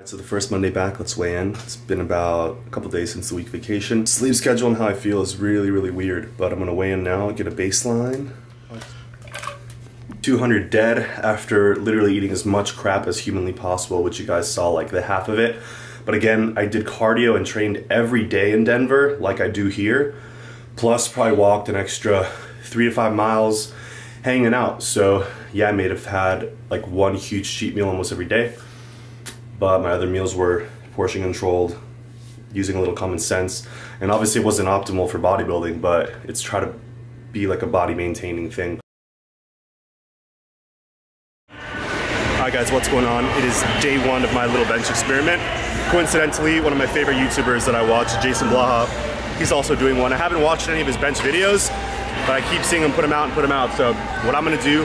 So the first Monday back, let's weigh in. It's been about a couple days since the week vacation. Sleep schedule and how I feel is really weird, but I'm gonna weigh in now, get a baseline. 200 dead after literally eating as much crap as humanly possible, which you guys saw like the half of it. But again, I did cardio and trained every day in Denver like I do here. Plus probably walked an extra 3 to 5 miles hanging out. So yeah, I may have had like one huge cheat meal almost every day. But my other meals were portion controlled, using a little common sense. And obviously it wasn't optimal for bodybuilding, but it's try to be like a body maintaining thing. Hi guys, what's going on? It is day one of my little bench experiment. Coincidentally, one of my favorite YouTubers that I watch, Jason Blaha, he's also doing one. I haven't watched any of his bench videos, but I keep seeing him put them out. So what I'm gonna do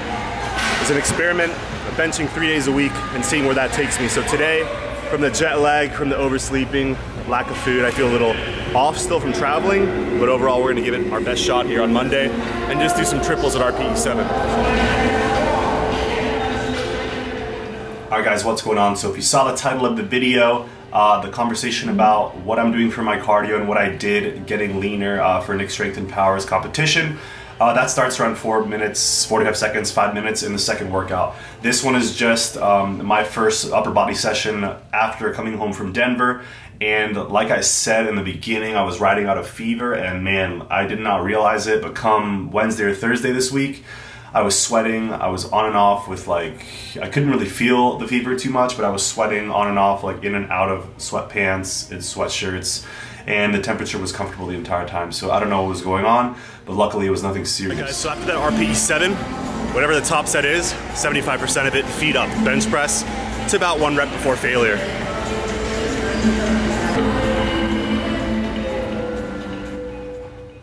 is an experiment of benching 3 days a week and seeing where that takes me. So today, from the jet lag, from the oversleeping, lack of food, I feel a little off still from traveling, but overall we're gonna give it our best shot here on Monday and just do some triples at RPE 7. Alright guys, what's going on? So if you saw the title of the video, the conversation about what I'm doing for my cardio and what I did getting leaner for Nick Strength and Powers competition, that starts around 4 minutes, 45 seconds, 5 minutes in the second workout. This one is just my first upper body session after coming home from Denver. And like I said in the beginning, I was riding out a fever, and man, I did not realize it, but come Wednesday or Thursday this week, I was sweating. I was on and off with like, I couldn't really feel the fever too much, but I was sweating on and off, like in and out of sweatpants and sweatshirts, and the temperature was comfortable the entire time. So I don't know what was going on, but luckily it was nothing serious. Okay, so after that RPE 7, whatever the top set is, 75% of it, feet up, bench press. It's about 1 rep before failure.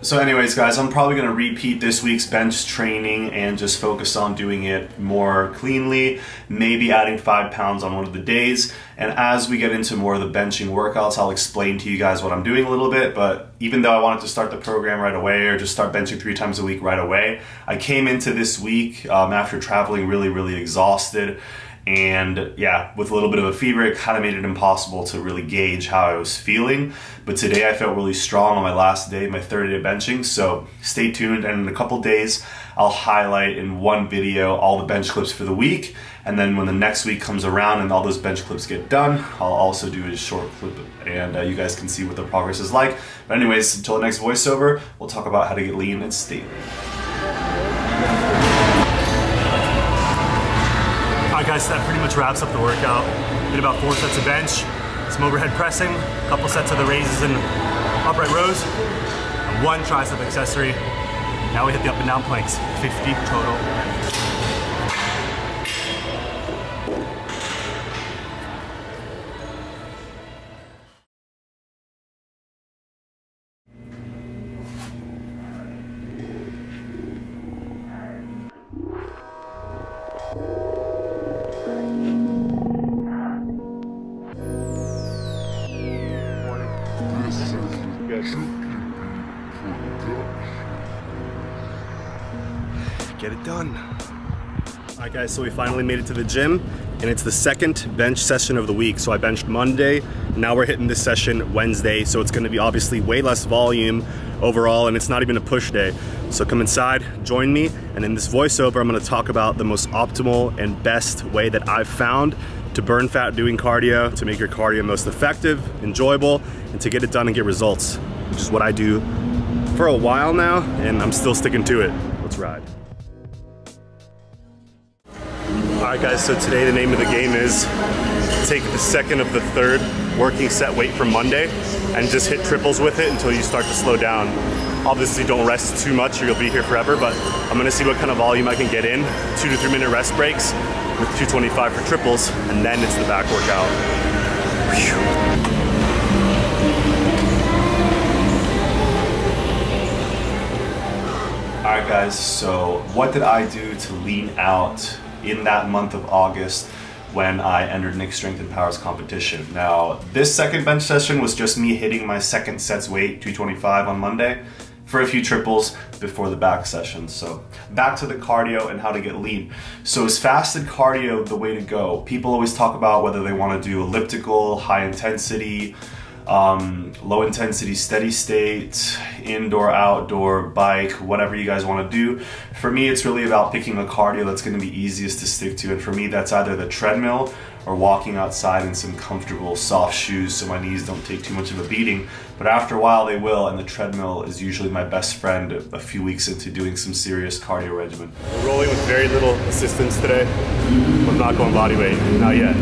So anyways guys, I'm probably going to repeat this week's bench training and just focus on doing it more cleanly, maybe adding 5 pounds on one of the days. And as we get into more of the benching workouts, I'll explain to you guys what I'm doing a little bit. But even though I wanted to start the program right away or just start benching 3 times a week right away, I came into this week after traveling really exhausted. And yeah, with a little bit of a fever, it kind of made it impossible to really gauge how I was feeling. But today I felt really strong on my last day, my 3rd day of benching. So stay tuned, and in a couple days, I'll highlight in one video all the bench clips for the week. And then when the next week comes around and all those bench clips get done, I'll also do a short clip, and you guys can see what the progress is like. But anyways, until the next voiceover, we'll talk about how to get lean and stay lean. Alright guys, that pretty much wraps up the workout. Did about 4 sets of bench, some overhead pressing, a couple sets of the raises and upright rows, and 1 tricep accessory. Now we hit the up and down planks, 50 total. Get it done. Alright guys, so we finally made it to the gym, and it's the 2nd bench session of the week. So I benched Monday, now we're hitting this session Wednesday, so it's gonna be obviously way less volume overall, and it's not even a push day. So come inside, join me, and in this voiceover I'm gonna talk about the most optimal and best way that I've found to burn fat doing cardio, to make your cardio most effective, enjoyable, and to get it done and get results, which is what I do for a while now, and I'm still sticking to it. Let's ride. Alright guys, so today the name of the game is take the 2nd of the 3rd working set weight from Monday and just hit triples with it until you start to slow down. Obviously don't rest too much or you'll be here forever, but I'm gonna see what kind of volume I can get in. 2 to 3 minute rest breaks with 225 for triples, and then it's the back workout. Whew. Alright guys, so what did I do to lean out in that month of August when I entered Nick Strength and Powers competition? Now, this 2nd bench session was just me hitting my 2nd set's weight, 225 on Monday. for a few triples before the back session. So back to the cardio and how to get lean. So is fasted cardio the way to go? People always talk about whether they want to do elliptical, high intensity, low intensity, steady state, indoor, outdoor, bike, whatever you guys want to do. For me, it's really about picking a cardio that's going to be easiest to stick to. And for me, that's either the treadmill or walking outside in some comfortable soft shoes so my knees don't take too much of a beating. But after a while they will, and the treadmill is usually my best friend a few weeks into doing some serious cardio regimen. We're rolling with very little assistance today. I'm not going body weight, not yet.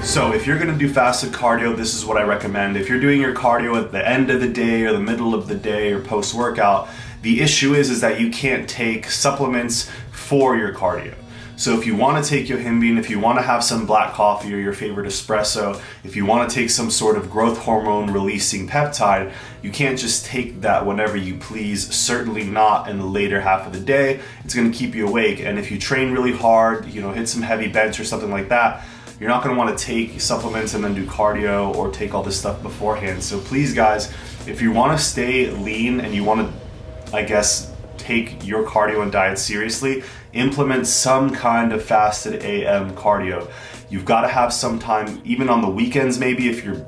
So if you're gonna do fasted cardio, this is what I recommend. If you're doing your cardio at the end of the day or the middle of the day or post-workout, the issue is that you can't take supplements for your cardio. So if you want to take Yohimbine, if you want to have some black coffee or your favorite espresso, if you want to take some sort of growth hormone releasing peptide, you can't just take that whenever you please, certainly not in the later half of the day. It's going to keep you awake. And if you train really hard, you know, hit some heavy bench or something like that, you're not going to want to take supplements and then do cardio or take all this stuff beforehand. So please guys, if you want to stay lean and you want to, I guess, take your cardio and diet seriously, implement some kind of fasted AM cardio. You've got to have some time, even on the weekends maybe, if your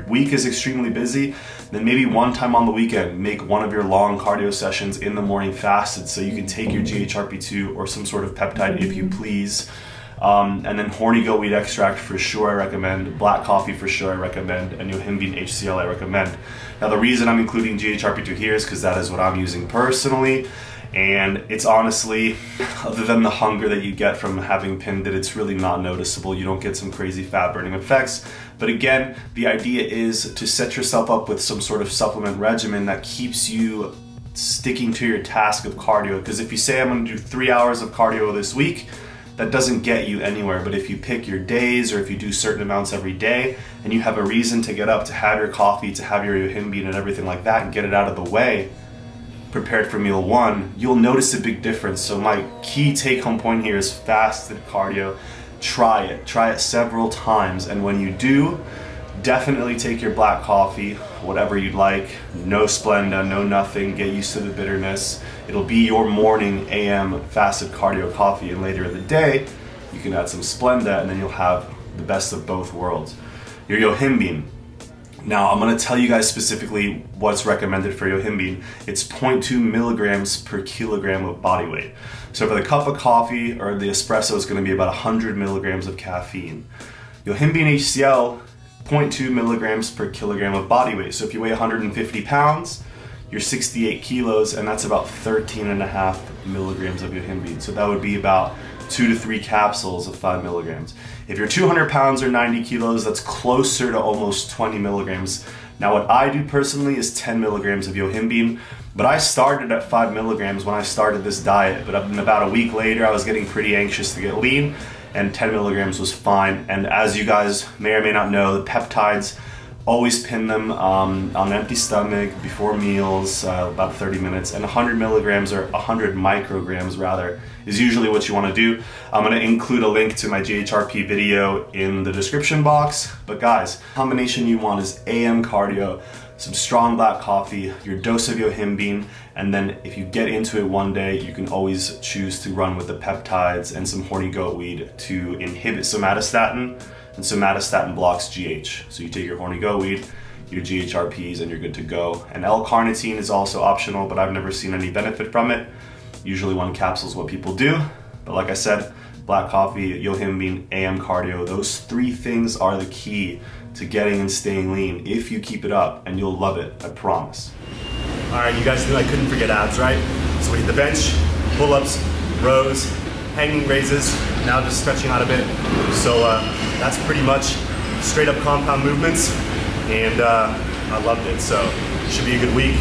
week is extremely busy, then maybe one time on the weekend, make one of your long cardio sessions in the morning fasted so you can take your GHRP2 or some sort of peptide if you please. And then Horny goat weed extract for sure I recommend, black coffee for sure I recommend, and Yohimbine HCL I recommend. Now the reason I'm including GHRP2 here is because that is what I'm using personally, and it's honestly, other than the hunger that you get from having pinned it, it's really not noticeable. You don't get some crazy fat burning effects. But again, the idea is to set yourself up with some sort of supplement regimen that keeps you sticking to your task of cardio. Because if you say I'm going to do 3 hours of cardio this week, that doesn't get you anywhere. But if you pick your days, or if you do certain amounts every day, and you have a reason to get up, to have your coffee, to have your Yohimbine and everything like that, and get it out of the way, prepared for meal one, you'll notice a big difference. So my key take-home point here is fasted cardio. Try it several times, and when you do, definitely take your black coffee, whatever you'd like, no Splenda, no nothing, get used to the bitterness. It'll be your morning AM fasted cardio coffee, and later in the day, you can add some Splenda, and then you'll have the best of both worlds. Your Yohimbine. Now, I'm gonna tell you guys specifically what's recommended for Yohimbine. It's 0.2 milligrams per kilogram of body weight. So for the cup of coffee or the espresso, it's gonna be about 100 milligrams of caffeine. Yohimbine HCL, 0.2 milligrams per kilogram of body weight. So if you weigh 150 pounds, you're 68 kilos, and that's about 13.5 milligrams of Yohimbine. So that would be about 2 to 3 capsules of 5 milligrams. If you're 200 pounds or 90 kilos, that's closer to almost 20 milligrams. Now what I do personally is 10 milligrams of Yohimbine, but I started at 5 milligrams when I started this diet, but about a week later I was getting pretty anxious to get lean, and 10 milligrams was fine. And as you guys may or may not know, the peptides, always pin them on an empty stomach before meals, about 30 minutes, and 100 milligrams or 100 micrograms rather is usually what you want to do. I'm going to include a link to my GHRP video in the description box. But guys, combination you want is AM cardio, some strong black coffee, your dose of Yohimbine, and then if you get into it one day, you can always choose to run with the peptides and some horny goat weed to inhibit somatostatin. And somatostatin blocks GH. So you take your horny goat weed, your GHRPs, and you're good to go. And L-carnitine is also optional, but I've never seen any benefit from it. Usually 1 capsule is what people do. But like I said, black coffee, Yohimbine, AM cardio, those 3 things are the key to getting and staying lean if you keep it up, and you'll love it, I promise. All right, you guys knew I couldn't forget abs, right? So we hit the bench, pull-ups, rows, hanging raises, now just stretching out a bit. So that's pretty much straight up compound movements, and I loved it. So it should be a good week.